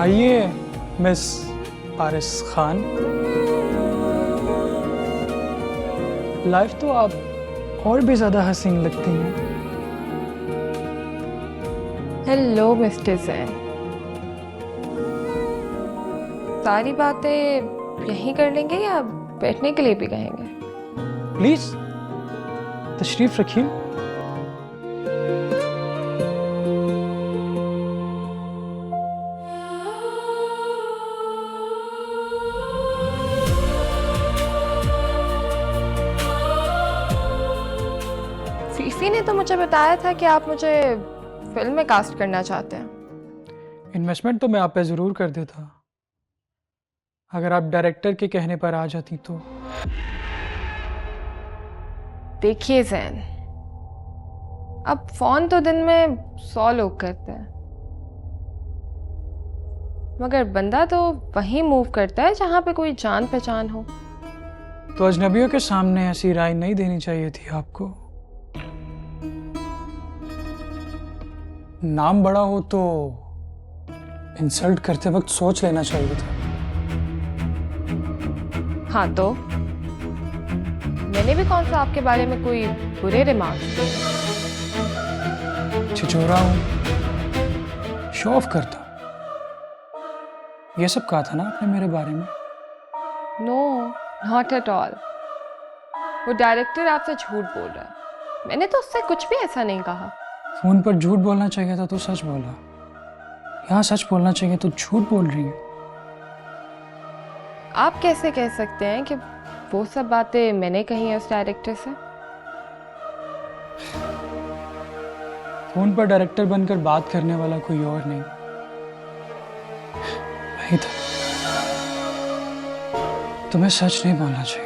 आइए miss Aaris Khan. Life तो आप और भी ज्यादा हसीन लगती हैं। Hello mister Jain. सारी बातें यहीं कर लेंगे या बैठने के लिए भी कहेंगे? प्लीज तशरीफ रखिए। फीफी ने तो मुझे बताया था कि आप मुझे फिल्म में कास्ट करना चाहते हैं। इन्वेस्टमेंट तो मैं आप पे जरूर कर देता अगर आप डायरेक्टर के कहने पर आ जाती तो। देखिए जैन, अब फोन तो दिन में 100 लोग करते हैं, मगर बंदा तो वहीं मूव करता है जहां पे कोई जान पहचान हो। तो अजनबियों के सामने ऐसी राय नहीं देनी चाहिए थी आपको। नाम बड़ा हो तो इंसल्ट करते वक्त सोच लेना चाहिए था। हाँ तो मैंने भी कौन सा आपके बारे में कोई बुरे रिमार्क्स दिए? छिछोरा हूं, शो ऑफ करता, ये सब कहा था ना आपने मेरे बारे में। No, not at all. वो डायरेक्टर आपसे झूठ बोल रहा है। मैंने तो उससे कुछ भी ऐसा नहीं कहा। फोन पर झूठ बोलना चाहिए था तो सच बोला, यहाँ सच बोलना चाहिए तो झूठ बोल रही है। आप कैसे कह सकते हैं कि वो सब बातें मैंने कही हैं उस डायरेक्टर से? फोन पर डायरेक्टर बनकर बात करने वाला कोई और नहीं, नहीं था। तुम्हें सच नहीं बोलना चाहिए।